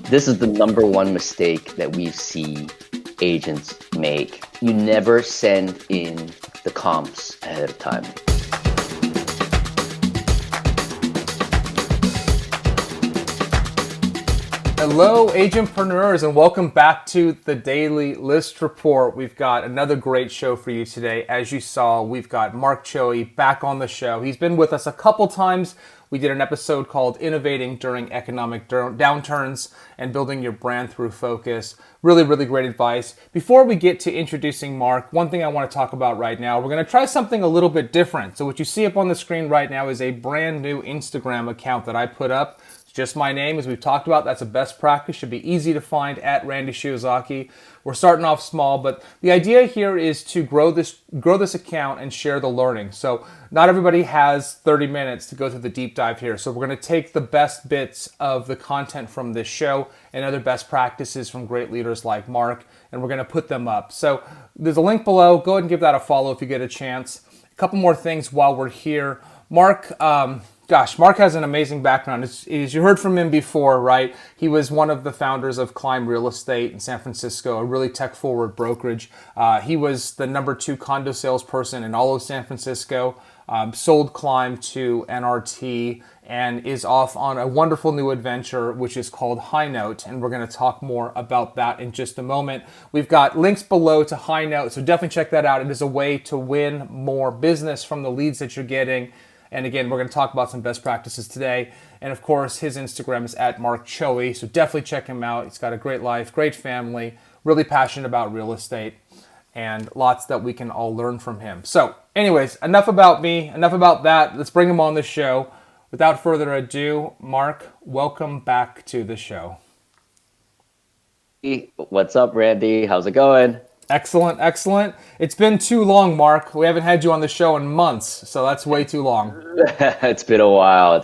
This is the number one mistake that we see agents make. You never send in the comps ahead of time. Hello, agentpreneurs, and welcome back to the Daily List Report. We've got another great show for you today. As you saw, we've got Mark Choey back on the show. He's been with us a couple times. We did an episode called Innovating During Economic Downturns and Building Your Brand Through Focus. Really, really great advice. Before we get to introducing Mark, one thing I want to talk about right now, we're going to try something a little bit different. So what you see up on the screen right now is a brand new Instagram account that I put up. Just my name, as we've talked about. That's a best practice. Should be easy to find at Randy Shiozaki. We're starting off small, but the idea here is to grow this account and share the learning. So not everybody has 30 minutes to go through the deep dive here. So we're going to take the best bits of the content from this show and other best practices from great leaders like Mark, and we're going to put them up. So there's a link below. Go ahead and give that a follow if you get a chance. A couple more things while we're here. Mark has an amazing background. As you heard from him before, right? He was one of the founders of Climb Real Estate in San Francisco, a really tech-forward brokerage. He was the number 2 condo salesperson in all of San Francisco, sold Climb to NRT, and is off on a wonderful new adventure, which is called HighNote, and we're going to talk more about that in just a moment. We've got links below to HighNote, so definitely check that out. It is a way to win more business from the leads that you're getting. And again, we're going to talk about some best practices today. And of course, his Instagram is at Mark Choey. So definitely check him out. He's got a great life, great family, really passionate about real estate, and lots that we can all learn from him. So anyways, enough about me, enough about that. Let's bring him on the show. Without further ado, Mark, welcome back to the show. What's up, Randy? How's it going? Excellent, excellent. It's been too long, Mark. We haven't had you on the show in months, so that's way too long. It's been a while.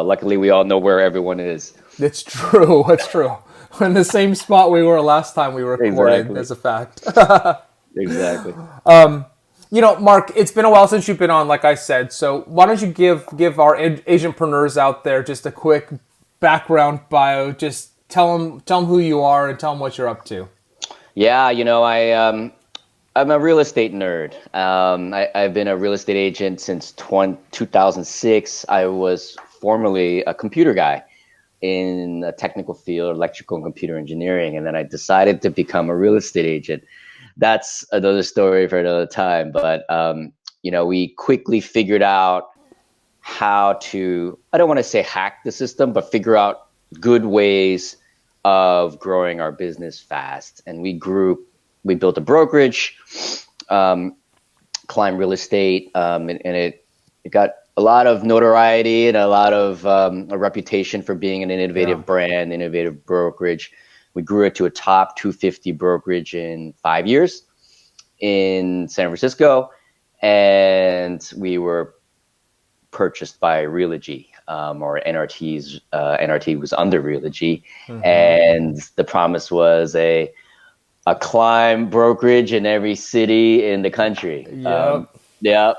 Luckily, we all know where everyone is. It's true. It's true. We're in the same spot we were last time we recorded, Exactly. as a fact. Exactly. Mark, it's been a while since you've been on, like I said. So why don't you give our agentpreneurs out there just a quick background bio? Just tell them who you are and tell them what you're up to. Yeah, I'm a real estate nerd. I've been a real estate agent since 2006. I was formerly a computer guy in the technical field, electrical and computer engineering, and then I decided to become a real estate agent. That's another story for another time. But we quickly figured out how to, I don't want to say hack the system, but figure out good ways of growing our business fast. And we built a brokerage, Climb Real Estate, and it got a lot of notoriety and a lot of a reputation for being an innovative brand, innovative brokerage. We grew it to a top 250 brokerage in 5 years in San Francisco, and we were purchased by Realogy, or NRT's. NRT was under Realogy, and the promise was a Climb brokerage in every city in the country. That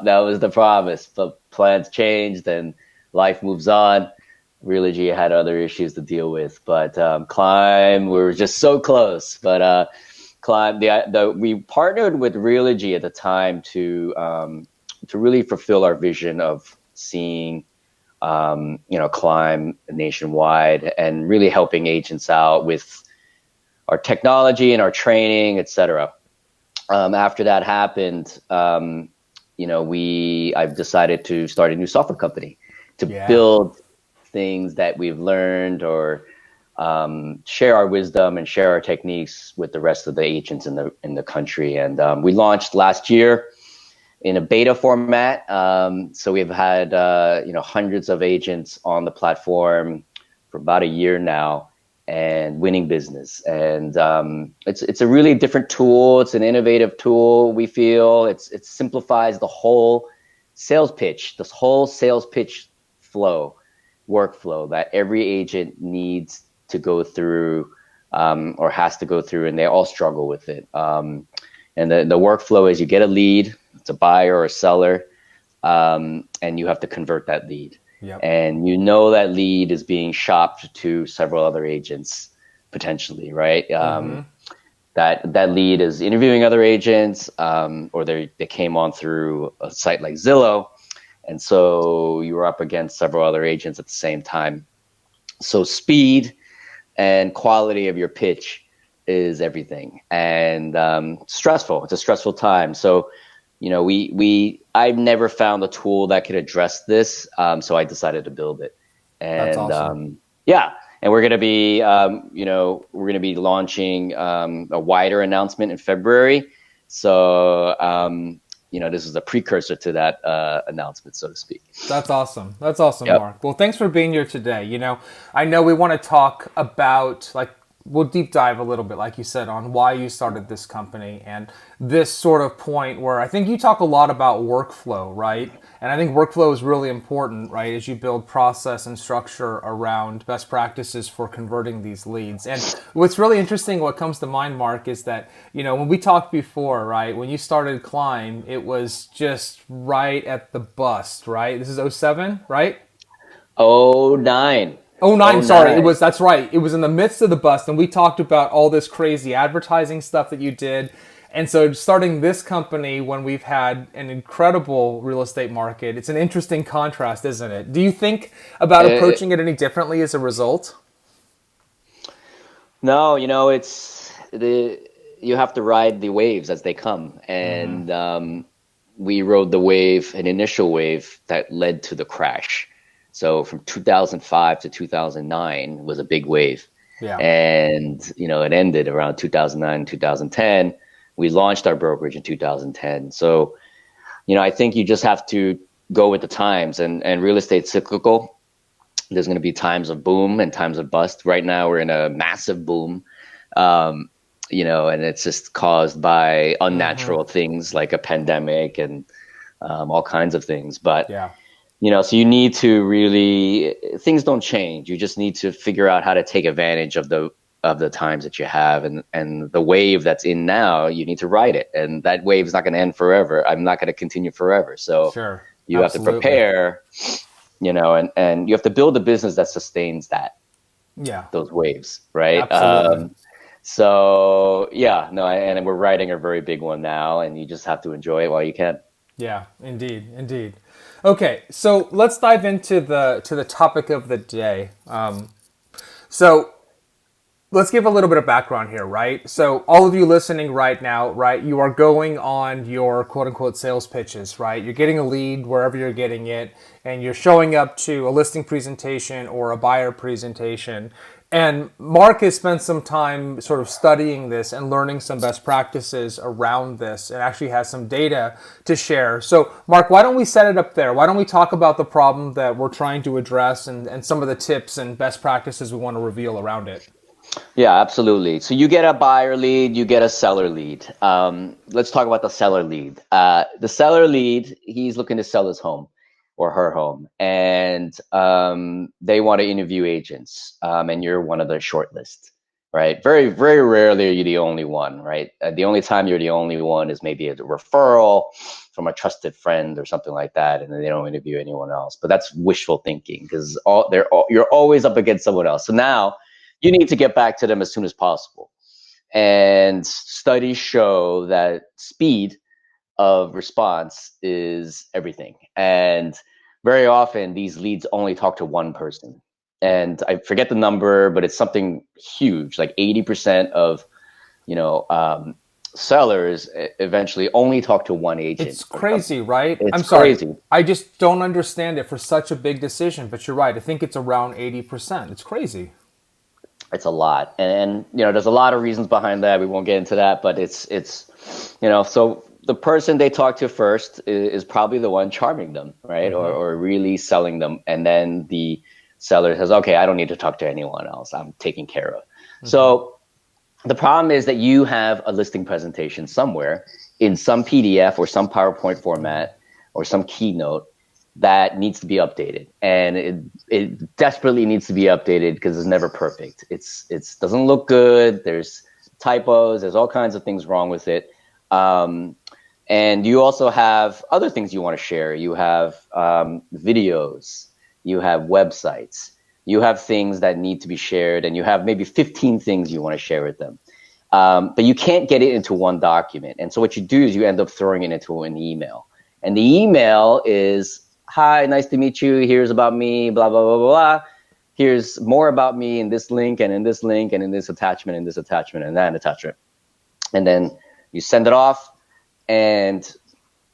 was the promise. But plans changed, and life moves on. Realogy had other issues to deal with, but Climb, we were just so close. But Climb, we partnered with Realogy at the time to really fulfill our vision of seeing Climb nationwide and really helping agents out with our technology and our training, etc. After that happened, I've decided to start a new software company to build things that we've learned, or share our wisdom and share our techniques with the rest of the agents in the country. And we launched last year in a beta format. So we've had hundreds of agents on the platform for about a year now, and winning business. And it's a really different tool. It's an innovative tool. We feel it simplifies the whole sales pitch, this whole sales pitch workflow that every agent needs to go through, or has to go through, and they all struggle with it. And the workflow is, you get a lead, it's a buyer or a seller, and you have to convert that lead. Yep. And that lead is being shopped to several other agents potentially, right? Mm-hmm. That lead is interviewing other agents, or they came on through a site like Zillow, and so you were up against several other agents at the same time. So speed and quality of your pitch is everything, and stressful. It's a stressful time. So I've never found a tool that could address this, so I decided to build it. That's And awesome. yeah, and we're gonna be launching a wider announcement in February. So this is a precursor to that announcement, so to speak. That's awesome. That's awesome, Yep. Mark. Well, thanks for being here today. I know we want to talk about, like, we'll deep dive a little bit, like you said, on why you started this company and this sort of point where I think you talk a lot about workflow, right? And I think workflow is really important, right, as you build process and structure around best practices for converting these leads. And what's really interesting, what comes to mind, Mark, is that, when we talked before, right, when you started Climb, it was just right at the bust, right? This is '07, right? Oh nine. Oh Oh nine, sorry. nine. That's right. It was in the midst of the bust, and we talked about all this crazy advertising stuff that you did. And so starting this company when we've had an incredible real estate market, it's an interesting contrast, isn't it? Do you think about Uh, approaching it any differently as a result? no, it's the you have to ride the waves as they come, and we rode the wave, an initial wave that led to the crash. So from 2005 to 2009 was a big wave. Yeah. And, it ended around 2009, 2010. We launched our brokerage in 2010. So, I think you just have to go with the times, and real estate cyclical. There's going to be times of boom and times of bust. Right now we're in a massive boom. Um, and it's just caused by Mm-hmm. unnatural things like a pandemic and all kinds of things. But Yeah. so you need to really, things don't change. You just need to figure out how to take advantage of the times that you have, and the wave that's in now, you need to ride it. And that wave is not going to end forever. I'm not going to continue forever. So Sure. you have to Absolutely. prepare, and you have to build a business that sustains Yeah. those waves, right? Absolutely. So yeah, no, and we're riding a very big one now, and you just have to enjoy it while you can. Yeah, indeed, indeed. Okay, so let's dive into the topic of the day. So let's give a little bit of background here, right? So all of you listening right now, right, you are going on your quote unquote sales pitches, right? You're getting a lead wherever you're getting it, and you're showing up to a listing presentation or a buyer presentation. And Mark has spent some time sort of studying this and learning some best practices around this and actually has some data to share. So, Mark, why don't we set it up there? Why don't we talk about the problem that we're trying to address and some of the tips and best practices we want to reveal around it? Yeah, absolutely. So you get a buyer lead, you get a seller lead. Let's talk about the seller lead. The seller lead, he's looking to sell his home or her home, and they want to interview agents, and you're one of the short list, right? Very, very rarely are you the only one, right? The only time you're the only one is maybe a referral from a trusted friend or something like that, and then they don't interview anyone else. But that's wishful thinking, because you're always up against someone else. So now you need to get back to them as soon as possible. And studies show that speed of response is everything. And very often these leads only talk to one person. And I forget the number, but it's something huge. Like 80% of, you know, um, sellers eventually only talk to one agent It's or something. crazy, right? It's I'm sorry. crazy. I just don't understand it for such a big decision, but you're right. I think it's around 80%. It's crazy. It's a lot, and there's a lot of reasons behind that. We won't get into that, but so the person they talk to first is probably the one charming them, right, or really selling them, and then the seller says, okay, I don't need to talk to anyone else, I'm taken care of. So the problem is that you have a listing presentation somewhere in some PDF or some PowerPoint format or some keynote that needs to be updated, and it desperately needs to be updated because it's never perfect. It's doesn't look good. There's typos. There's all kinds of things wrong with it. Um, and you also have other things you want to share. You have videos. You have websites. you have things that need to be shared, and you have maybe 15 things you want to share with them. But you can't get it into one document. And so what you do is you end up throwing it into an email. And the email is, hi, nice to meet you. Here's about me, blah, blah, blah, blah, blah. Here's more about me in this link and in this link and in this attachment and this attachment and that attachment. And then you send it off, and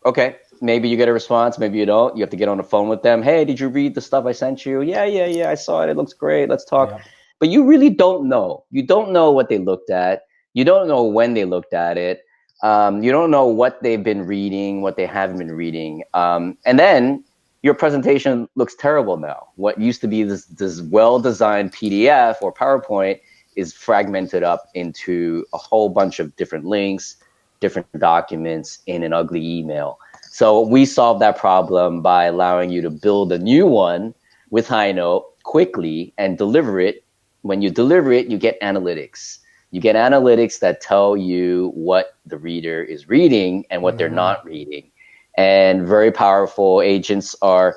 okay, maybe you get a response, maybe you don't. You have to get on the phone with them. Hey, did you read the stuff I sent you? Yeah, I saw it. It looks great. Let's talk. Yep. But you really don't know. You don't know what they looked at. You don't know when they looked at it. You don't know what they've been reading, what they haven't been reading. And then your presentation looks terrible now. What used to be this well-designed PDF or PowerPoint is fragmented up into a whole bunch of different links, different documents in an ugly email. So we solved that problem by allowing you to build a new one with HighNote quickly and deliver it. When you deliver it, you get analytics. You get analytics that tell you what the reader is reading and what they're not reading. And very powerful agents are,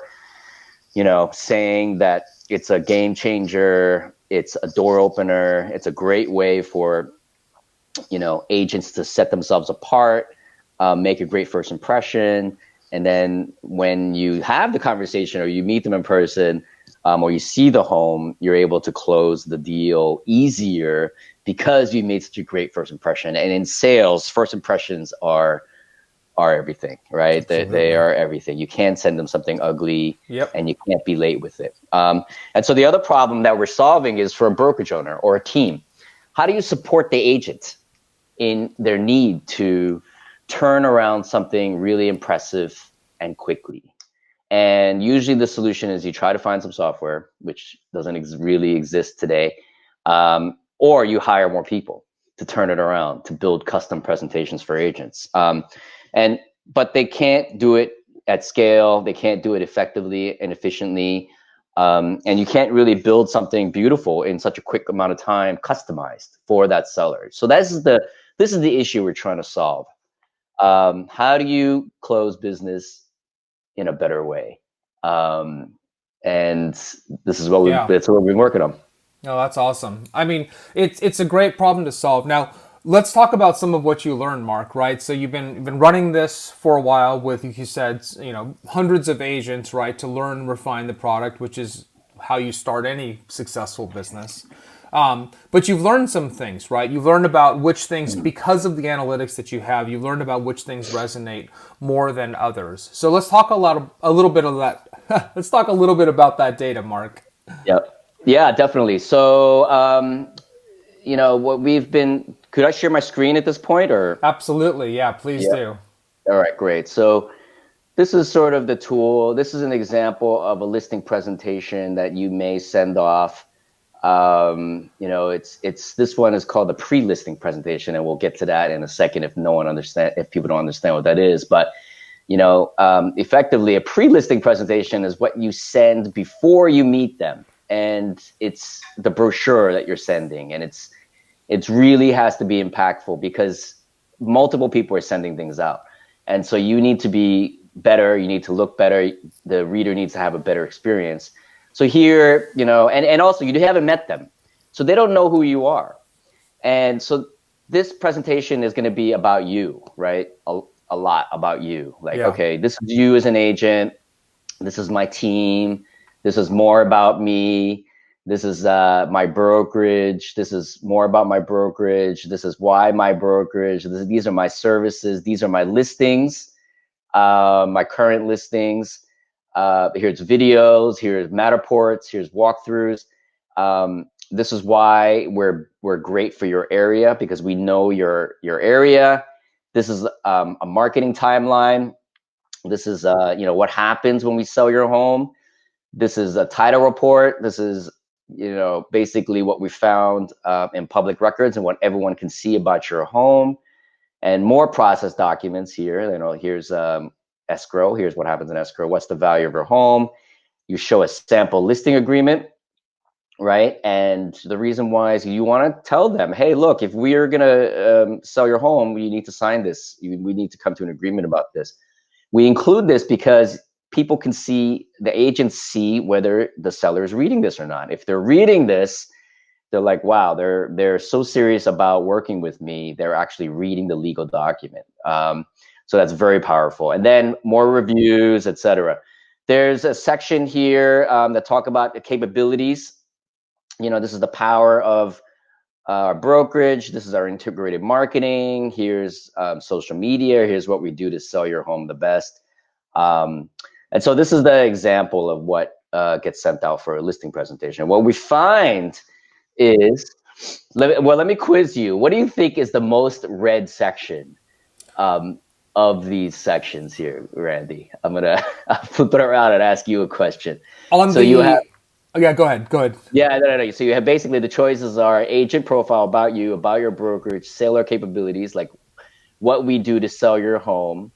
saying that it's a game changer. It's a door opener. It's a great way for agents to set themselves apart, make a great first impression. And then when you have the conversation or you meet them in person, or you see the home, you're able to close the deal easier because you made such a great first impression. And in sales, first impressions are everything, right? They are everything. You can't send them something ugly, Yep. and you can't be late with it. And so the other problem that we're solving is for a brokerage owner or a team. How do you support the agent in their need to turn around something really impressive and quickly? And usually the solution is you try to find some software, which doesn't really exist today, or you hire more people to turn it around, to build custom presentations for agents. But they can't do it at scale. They can't do it effectively and efficiently. And you can't really build something beautiful in such a quick amount of time, customized for that seller. So this is the issue we're trying to solve. How do you close business in a better way? And this is Yeah. that's what we've been working on. No, that's awesome. I mean, it's a great problem to solve. Now, let's talk about some of what you learned, Mark. Right? So you've been running this for a while with, you said, hundreds of agents, right, to learn and refine the product, which is how you start any successful business. But you've learned some things, right? You've learned about which things, because of the analytics that you have, you've learned about which things resonate more than others. So let's talk a little bit of that. Let's talk a little bit about that data, Mark. Yep. Yeah, definitely. So, what we've been, could I share my screen at this point, or? Absolutely. Yeah, please Yeah. do. All right, great. So this is sort of the tool. This is an example of a listing presentation that you may send off. It's this one is called the pre-listing presentation, and we'll get to that in a second if people don't understand what that is. But effectively, a pre-listing presentation is what you send before you meet them, and it's the brochure that you're sending, and it's really has to be impactful because multiple people are sending things out, and so you need to be better. You need to look better. The reader needs to have a better experience. So here, and also you haven't met them, so they don't know who you are, and so this presentation is going to be about you, right? A lot about you. Like, Yeah. okay, this is you as an agent. This is my team. This is more about me. This is my brokerage. This is more about my brokerage. This is why my brokerage. These are my services. These are my listings, my current listings. Here's videos. Here's Matterports. Here's walkthroughs. This is why we're great for your area, because we know your area. This is a marketing timeline. This is what happens when we sell your home. This is a title report. This is basically what we found in public records and what everyone can see about your home, and more process documents here. Here's escrow. Here's what happens in escrow. What's the value of your home? You show a sample listing agreement, right? And the reason why is you want to tell them, hey, look, if we are going to sell your home, you need to sign this. We need to come to an agreement about this. We include this because people can see, the agents see whether the seller is reading this or not. If they're reading this, they're like, wow, they're so serious about working with me. They're actually reading the legal document. So that's very powerful. And then more reviews, etc. There's a section here that talk about the capabilities. This is the power of our brokerage. This is our integrated marketing. Here's social media. Here's what we do to sell your home the best. And so this is the example of what gets sent out for a listing presentation. What we find is, let me quiz you. What do you think is the most read section of these sections here, Randy? I'm gonna flip it around and ask you a question. On So you have, the, oh, yeah, go ahead. Go ahead. yeah, no. So you have basically the choices are agent profile, about you, about your brokerage, seller capabilities, like what we do to sell your home,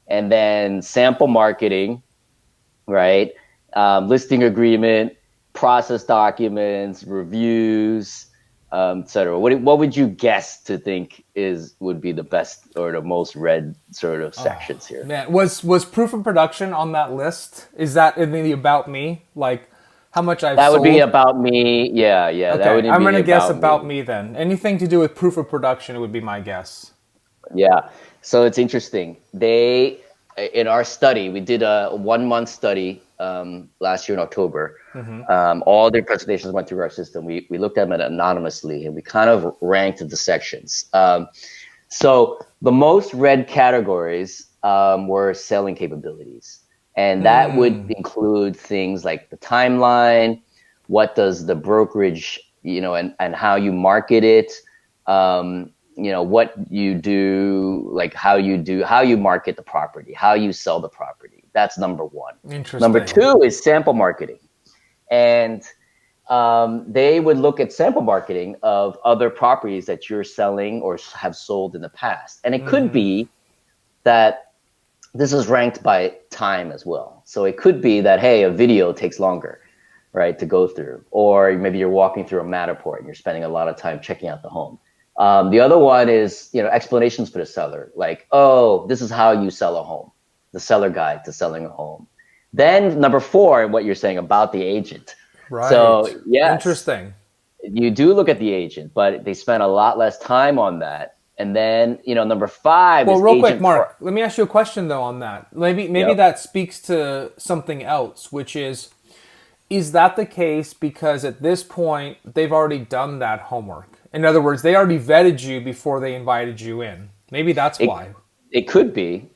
and then sample marketing, right? Listing agreement, process documents, reviews, etc. What would you guess to think would be the best or the most read sort of sections here? Man, was proof of production on that list? Is that in the about me? Like how much I've That would be sold? about me. Yeah. That Okay, would I'm be gonna guess about about me. me then. Anything to do with proof of production would be my guess. Yeah. So it's interesting. In our study, we did a 1 month study last year in October. All the presentations went through our system. We looked at them anonymously, and we kind of ranked the sections. So the most read categories were selling capabilities. And that would include things like the timeline, what does the brokerage, and how you market it, what you do, like how you market the property, how you sell the property. That's number one. Number Interesting. two is sample marketing. And they would look at sample marketing of other properties that you're selling or have sold in the past. And it could be that this is ranked by time as well. So it could be that, hey, a video takes longer, right, to go through. Or maybe you're walking through a Matterport and you're spending a lot of time checking out the home. The other one is, explanations for the seller. Like, oh, this is how you sell a home. The seller guide to selling a home. Then number four, what you're saying about the agent. So Right. yes, Interesting. you do look at the agent, but they spend a lot less time on that. And then, number five Well, is real quick, agent. Mark, let me ask you a question though on that. Maybe Yep. that speaks to something else, which is that the case because at this point they've already done that homework? In other words, they already vetted you before they invited you in. Maybe that's It why. it could be,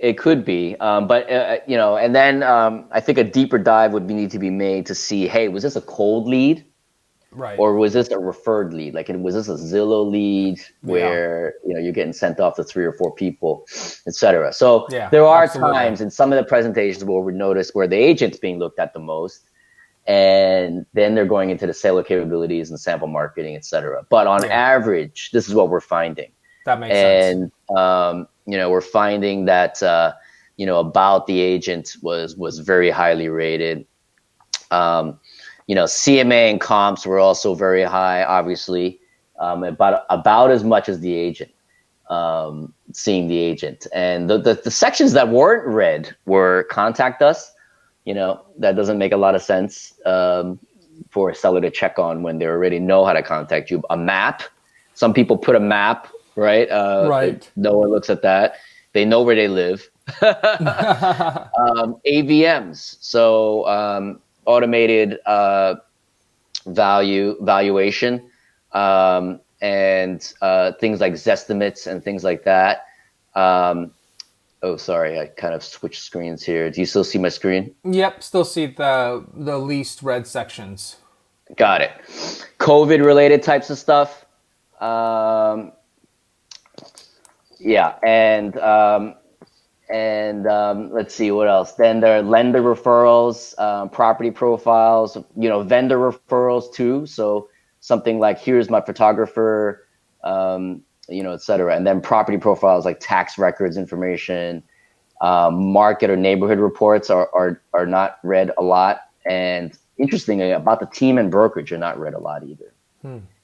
but and then I think a deeper dive would need to be made to see, hey, was this a cold lead? Right. Or was this a referred lead? Like, was this a Zillow lead Yeah. where you're getting sent off to 3 or 4 people, etc. So Yeah, there are absolutely. times in some of the presentations where we notice where the agent's being looked at the most, and then they're going into the seller capabilities and sample marketing, etc. But on Yeah. average, this is what we're finding, That makes sense. and we're finding that about the agent was very highly rated. CMA and comps were also very high, obviously, about as much as the agent, seeing the agent. And the sections that weren't read were contact us. That doesn't make a lot of sense for a seller to check on when they already know how to contact you. A map. Some people put a map, right? Right. No one looks at that. They know where they live. AVMs. So automated valuation, and things like Zestimates and things like that. Oh, sorry, I kind of switched screens here. Do you still see my screen? Yep, still see the least read sections. Got it. COVID related types of stuff. Um, yeah, and let's see what else. Then there are lender referrals, property profiles, vendor referrals too. So something like, here's my photographer, et cetera. And then property profiles like tax records information, market or neighborhood reports are not read a lot. And interestingly, about the team and brokerage are not read a lot either.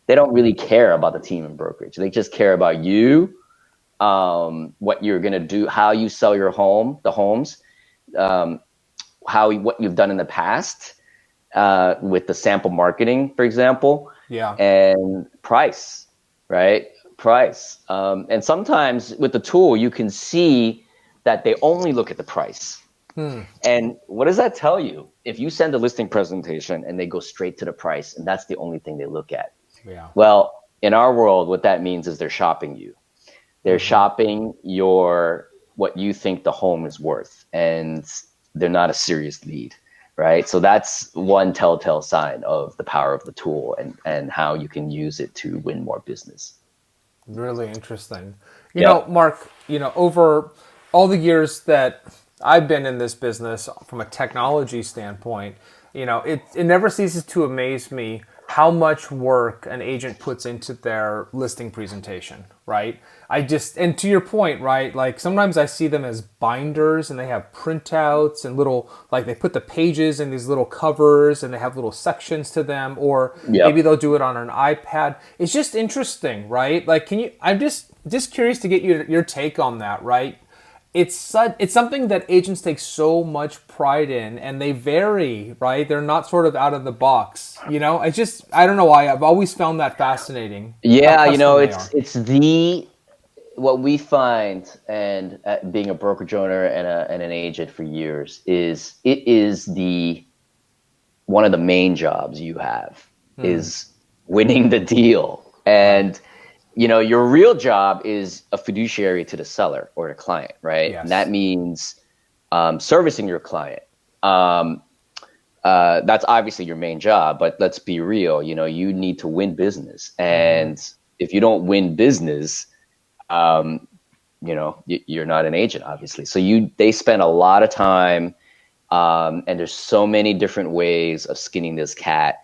They don't really care about the team and brokerage. They just care about you, what you're going to do, how you sell your home, the homes, what you've done in the past with the sample marketing, for example, Yeah. and price, right? Price. And sometimes with the tool, you can see that they only look at the price. And what does that tell you? If you send a listing presentation and they go straight to the price and that's the only thing they look at, Yeah. well, in our world, what that means is they're shopping you. They're shopping your what you think the home is worth, and they're not a serious lead, right? So that's one telltale sign of the power of the tool and how you can use it to win more business. Really interesting. Yep. Mark, over all the years that I've been in this business from a technology standpoint, it never ceases to amaze me how much work an agent puts into their listing presentation, right? And to your point, right? Like sometimes I see them as binders and they have printouts and little, like they put the pages in these little covers and they have little sections to them, or maybe Yep. they'll do it on an iPad. It's just interesting, right? Like, I'm just curious to get your take on that, right? It's something that agents take so much pride in, and they vary, right? They're not sort of out of the box, I don't know why I've always found that fascinating how Yeah, custom they it's are. the what we find, and being a brokerage owner and an agent for years, is it is the one of the main jobs you have is winning the deal. Right. And your real job is a fiduciary to the seller or the client, right? And that Yes. means servicing your client. Um, that's obviously your main job, but let's be real. You need to win business, and if you don't win business, um, you're not an agent, obviously. So they spend a lot of time, and there's so many different ways of skinning this cat.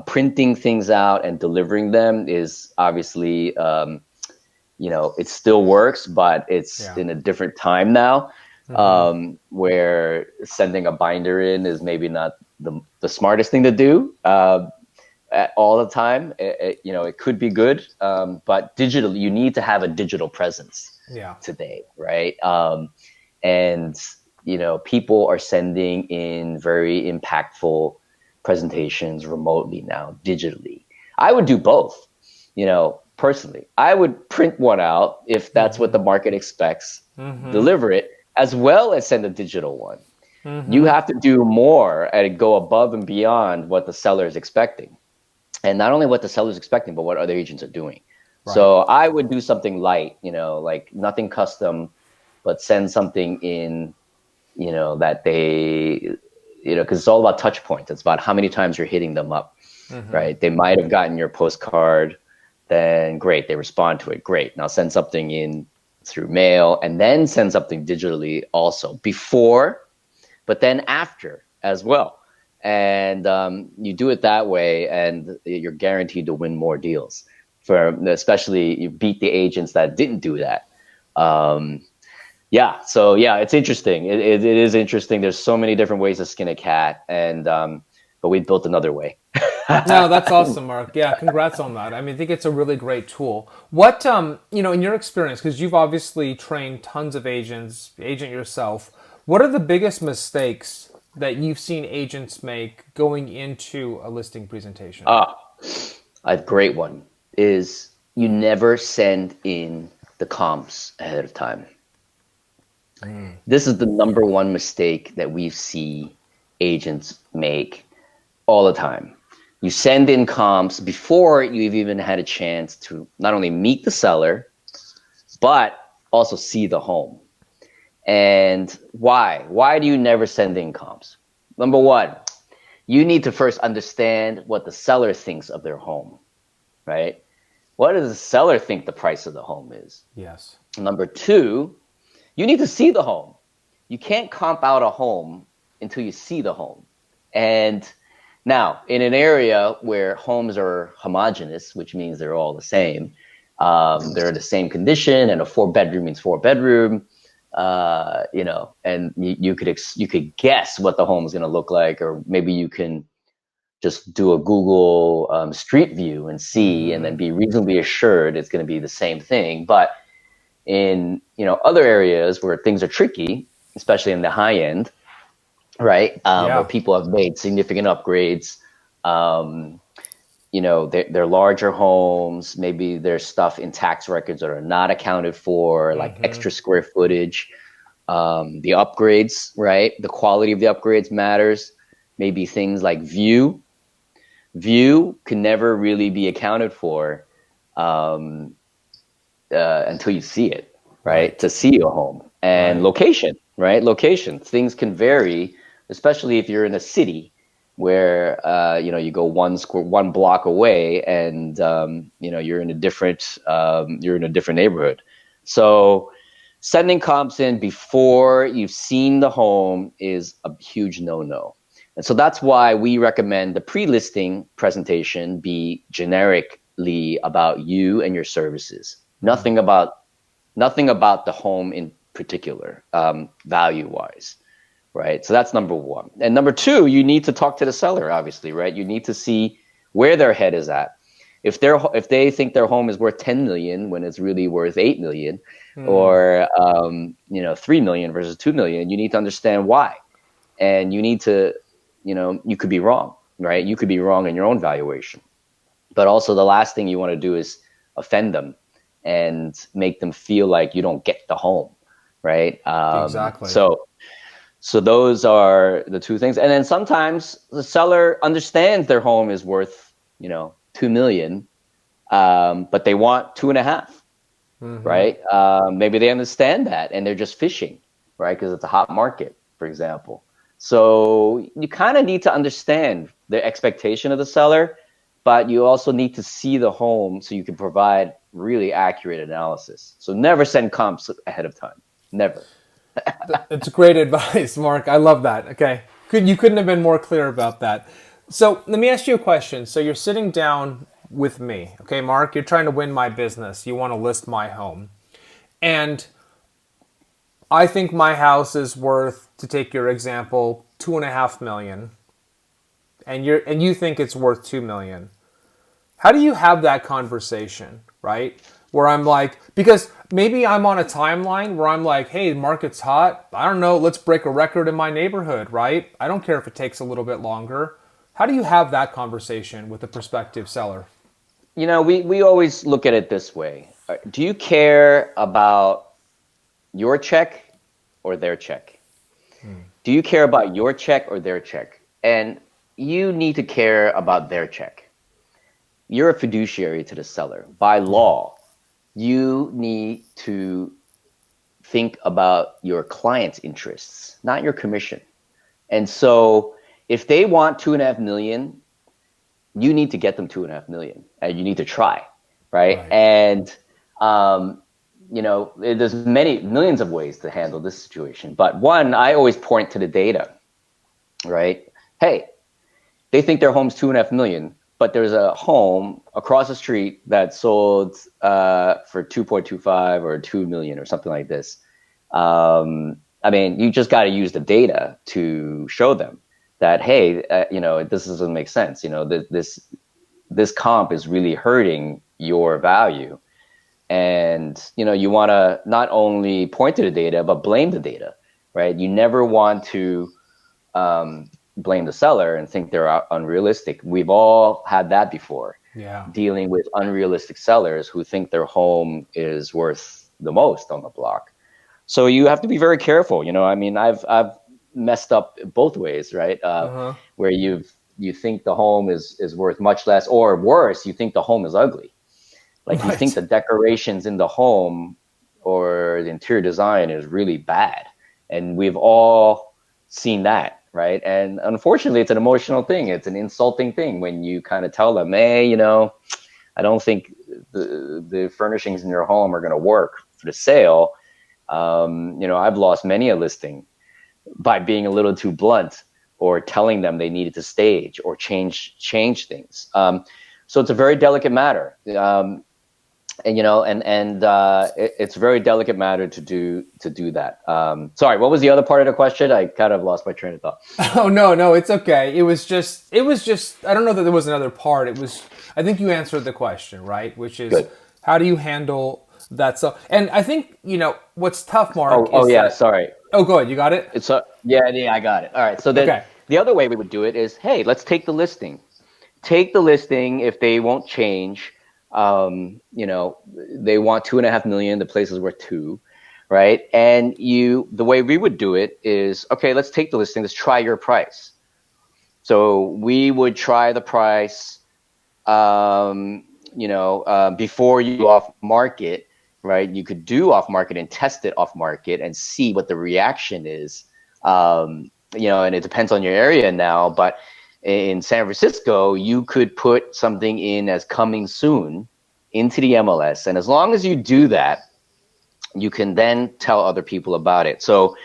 Printing things out and delivering them is obviously, it still works, but it's Yeah. in a different time now, where sending a binder in is maybe not the smartest thing to do all the time. It could be good, but digital, you need to have a digital presence Yeah. today, right? And people are sending in very impactful presentations remotely now, digitally. I would do both. Personally, I would print one out if that's what the market expects, deliver it, as well as send a digital one. You have to do more and go above and beyond what the seller is expecting, and not only what the seller's expecting, but what other agents are doing. Right. So I would do something light, like nothing custom, but send something in, that they, because it's all about touch points. It's about how many times you're hitting them up, right? They might have gotten your postcard, then great, they respond to it. Great. Now send something in through mail and then send something digitally also before, but then after as well. And you do it that way, and you're guaranteed to win more deals. For especially, you beat the agents that didn't do that. Um, yeah, so yeah, it's interesting. It is interesting. There's so many different ways to skin a cat, and but we built another way. No, that's awesome, Mark. Yeah, congrats on that. I mean, I think it's a really great tool. What, in your experience, because you've obviously trained tons of agents, agent yourself, what are the biggest mistakes that you've seen agents make going into a listing presentation? Ah, a great one is you never send in the comps ahead of time. This is the number one mistake that we see agents make all the time. You send in comps before you've even had a chance to not only meet the seller, but also see the home. And why? Why do you never send in comps? Number one, you need to first understand what the seller thinks of their home, right? What does the seller think the price of the home is? Yes. Number two, you need to see the home. You can't comp out a home until you see the home. And now, in an area where homes are homogenous, which means they're all the same, they're the same condition, and a 4 bedroom means 4 bedroom, and you could guess what the home is going to look like, or maybe you can just do a Google Street View and see, and then be reasonably assured it's going to be the same thing. But in other areas where things are tricky, especially in the high end, right? Where Yeah. people have made significant upgrades. Um, they're larger homes. Maybe there's stuff in tax records that are not accounted for, like Mm-hmm. extra square footage. The upgrades, right? The quality of the upgrades matters. Maybe things like view can never really be accounted for um, until you see it, right? Right. To see a home and Right. location, right? Location. Things can vary, especially if you're in a city where you go one block away, and you're in a different neighborhood. So sending comps in before you've seen the home is a huge no-no. And so that's why we recommend the pre-listing presentation be generically about you and your services. Nothing about the home in particular, value wise, right? So that's number one. And number two, you need to talk to the seller, obviously, right? You need to see where their head is at. If they think their home is worth 10 million when it's really worth 8 million, Mm. or 3 million versus 2 million, you need to understand why. And you need to, you could be wrong, right? You could be wrong in your own valuation. But also, the last thing you want to do is offend them and make them feel like you don't get the home, right? Exactly. So those are the two things. And then sometimes the seller understands their home is worth 2 million, but they want 2.5, Mm-hmm. right? Maybe they understand that and they're just fishing, right? Because it's a hot market, for example. So you kind of need to understand the expectation of the seller, but you also need to see the home so you can provide really accurate analysis. So never send comps ahead of time. Never. It's great advice, Mark. I love that. Okay. You couldn't have been more clear about that. So let me ask you a question. So you're sitting down with me. Okay, Mark, you're trying to win my business. You want to list my home. And I think my house is worth, to take your example, 2.5 million. And you think it's worth 2 million. How do you have that conversation, right? Where I'm like, because maybe I'm on a timeline where I'm like, hey, the market's hot. I don't know, let's break a record in my neighborhood, right? I don't care if it takes a little bit longer. How do you have that conversation with a prospective seller? We always look at it this way. Do you care about your check or their check? Do you care about your check or their check? And you need to care about their check. You're a fiduciary to the seller. By Yeah. law, you need to think about your client's interests, not your commission. And so if they want 2.5 million, you need to get them 2.5 million, and you need to try, right? Right. And there's many millions of ways to handle this situation. But one, I always point to the data, right? Hey, they think their home's 2.5 million, but there's a home across the street that sold for 2.25 or 2 million or something like this. I mean, you just got to use the data to show them that, hey, this doesn't make sense. This comp is really hurting your value, and you want to not only point to the data but blame the data, right? You never want to blame the seller and think they're unrealistic. We've all had that before, Yeah. dealing with unrealistic sellers who think their home is worth the most on the block. So you have to be very careful. I mean, I've messed up both ways, right? Uh-huh. Where you think the home is worth much less, or worse, you think the home is ugly. Like, you think Right. the decorations in the home or the interior design is really bad. And we've all seen that, right? And unfortunately, it's an emotional thing. It's an insulting thing when you kind of tell them, hey, I don't think the furnishings in your home are going to work for the sale. I've lost many a listing by being a little too blunt, or telling them they needed to stage or change things. So it's a very delicate matter. It's a very delicate matter to do that. Sorry, what was the other part of the question? I kind of lost my train of thought. Oh no, no, it's okay. It was just I don't know that there was another part. I think you answered the question, right? Which is Good. how do you handle that, so and I think, what's tough, Oh, Mark, oh is yeah. that Sorry. Oh, go ahead. You got it? It's a yeah, yeah, I got it. All right. So then Okay. the other way we would do it is, hey, let's take the listing. Take the listing if they won't change. You know, they want 2.5 million. The place is worth two, right? And the way we would do it is, okay, let's take the listing. Let's try your price. So we would try the price, um, before you go off market, right? You could do off market and test it off market and see what the reaction is. And it depends on your area now, but in San Francisco, you could put something in as coming soon into the MLS. And as long as you do that, you can then tell other people about it. So,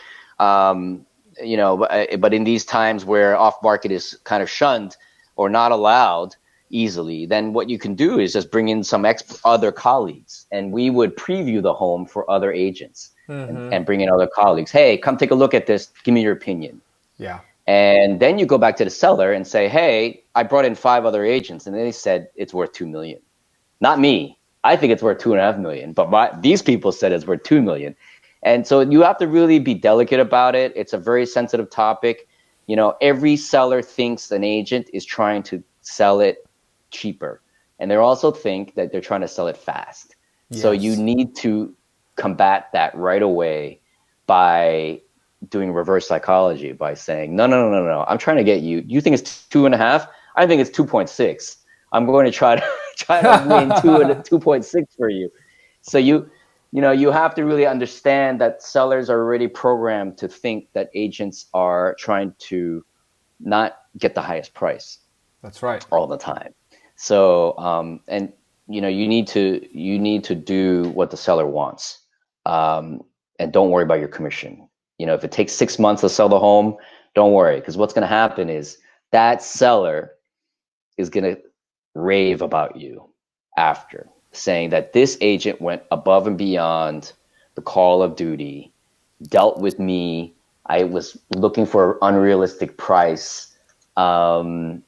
um, but in these times where off market is kind of shunned or not allowed easily, then what you can do is just bring in some other colleagues, and we would preview the home for other agents and bring in other colleagues. Hey, come take a look at this. Give me your opinion. Yeah. And then you go back to the seller and say, hey, I brought in 5 other agents, and they said it's worth 2 million. Not me. I think it's worth 2.5 million, but these people said it's worth 2 million. And so you have to really be delicate about it. It's a very sensitive topic. Every seller thinks an agent is trying to sell it cheaper, and they also think that they're trying to sell it fast. So you Yes. need to combat that right away by doing reverse psychology, by saying, no, no, no, no, no. I'm trying to get you. You think it's 2.5? I think it's 2.6. I'm going to try to try to win 2.6 for you. So you have to really understand that sellers are already programmed to think that agents are trying to not get the highest price That's right. all the time. So and you need to do what the seller wants, um, and don't worry about your commission. If it takes 6 months to sell the home, don't worry, because what's going to happen is that seller is going to rave about you after, saying that this agent went above and beyond the call of duty, dealt with me. I was looking for an unrealistic price. And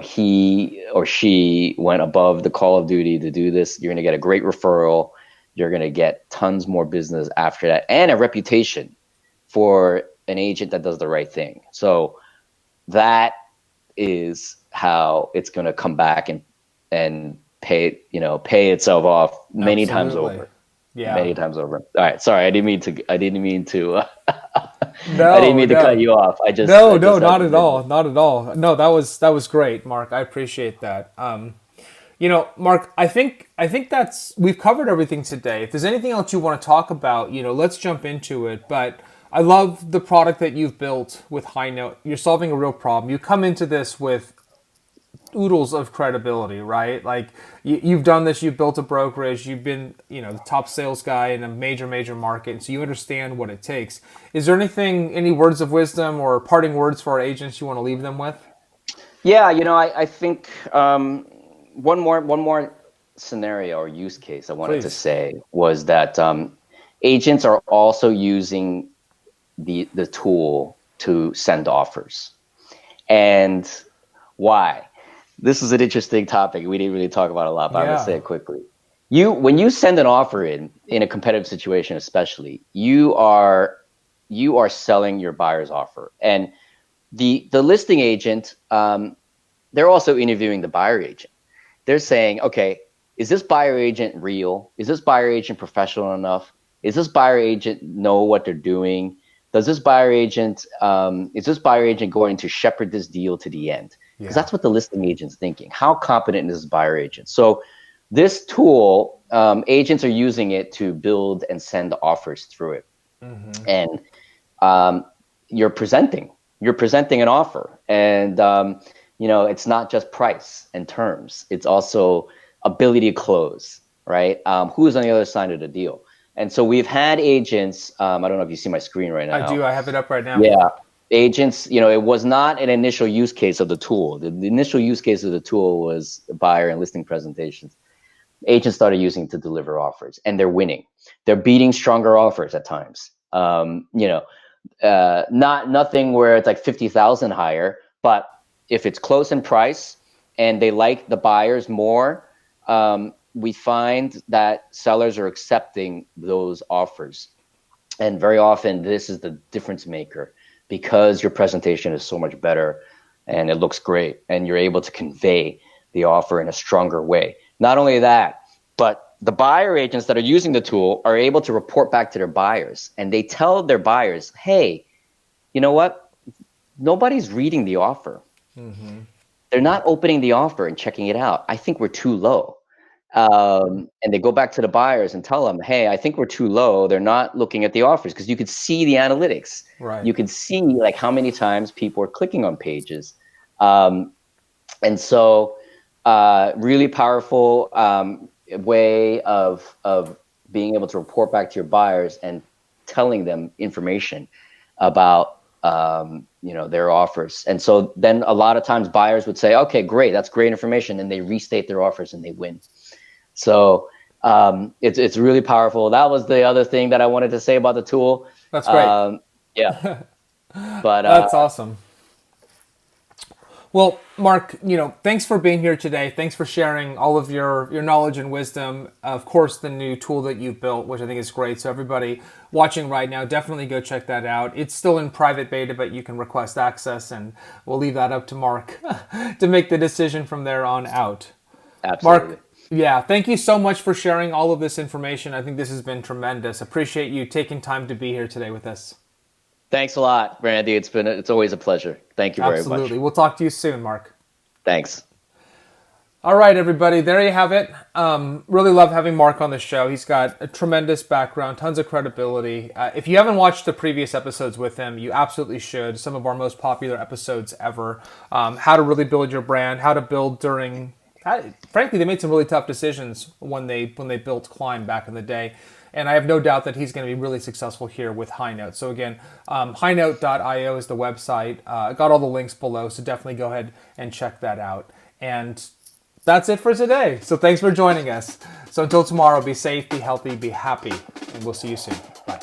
he or she went above the call of duty to do this. You're going to get a great referral. You're going to get tons more business after that, and a reputation for an agent that does the right thing. So that is how it's going to come back and pay itself off many times Absolutely. over, Yeah. many times over. All right, sorry, I didn't No, mean to cut no. you off. I just No, I no, just had not to at mention. all. Not at all. No, that was great, Mark. I appreciate that. Mark, I think that's we've covered everything today. If there's anything else you want to talk about, let's jump into it. But I love the product that you've built with HighNote. You're solving a real problem. You come into this with oodles of credibility, right? Like you've done this, you've built a brokerage, you've been, the top sales guy in a major market, and so you understand what it takes. Is there any words of wisdom or parting words for our agents you want to leave them with? Yeah, I think one more scenario or use case I wanted to Please. say was that agents are also using the tool to send offers. And why? This is an interesting topic we didn't really talk about a lot, but I'm going to say Yeah. it quickly. When you send an offer in a competitive situation, especially, you are selling your buyer's offer, and the listing agent, they're also interviewing the buyer agent. They're saying, okay, is this buyer agent real? Is this buyer agent professional enough? Is this buyer agent know what they're doing? Is this buyer agent going to shepherd this deal to the end? Because Yeah. that's what the listing agent's thinking. How competent is this buyer agent? So this tool, agents are using it to build and send offers through it. And um, you're presenting an offer, and it's not just price and terms, it's also ability to close, right? Who's on the other side of the deal? And so we've had agents, I don't know if you see my screen right I now. do. I have it up right now. Yeah, agents, it was not an initial use case of the tool. The initial use case of the tool was buyer and listing presentations. Agents started using it to deliver offers, and they're winning. They're beating stronger offers at times. Not nothing where it's like 50,000 higher, but if it's close in price and they like the buyers more, we find that sellers are accepting those offers. And very often, this is the difference maker because your presentation is so much better and it looks great and you're able to convey the offer in a stronger way. Not only that, but the buyer agents that are using the tool are able to report back to their buyers, and they tell their buyers, hey, you know what? Nobody's reading the offer. They're not opening the offer and checking it out. I think we're too low. And they go back to the buyers and tell them, hey, I think we're too low. They're not looking at the offers, because you could see the analytics. Right. You could see like how many times people are clicking on pages. Um, and so really powerful way of being able to report back to your buyers and telling them information about their offers. And so then a lot of times buyers would say, okay, great, that's great information, and they restate their offers and they win. So it's really powerful. That was the other thing that I wanted to say about the tool. That's great. Yeah, but That's awesome. Well, Mark, thanks for being here today. Thanks for sharing all of your knowledge and wisdom. Of course, the new tool that you've built, which I think is great. So everybody watching right now, definitely go check that out. It's still in private beta, but you can request access, and we'll leave that up to Mark to make the decision from there on out. absolutely. Mark, yeah, thank you so much for sharing all of this information. I think this has been tremendous. Appreciate you taking time to be here today with us. Thanks a lot, Randy. It's always a pleasure. Thank you very much. Absolutely. We'll talk to you soon, Mark. Thanks. All right, everybody, there you have it. Really love having Mark on the show. He's got a tremendous background, tons of credibility. If you haven't watched the previous episodes with him, you absolutely should. Some of our most popular episodes ever. How to really build your brand, how to build during... Frankly, they made some really tough decisions when they built Climb back in the day. And I have no doubt that he's going to be really successful here with HighNote. So again, HighNote.io is the website. I got all the links below, so definitely go ahead and check that out. And that's it for today. So thanks for joining us. So until tomorrow, be safe, be healthy, be happy, and we'll see you soon. Bye.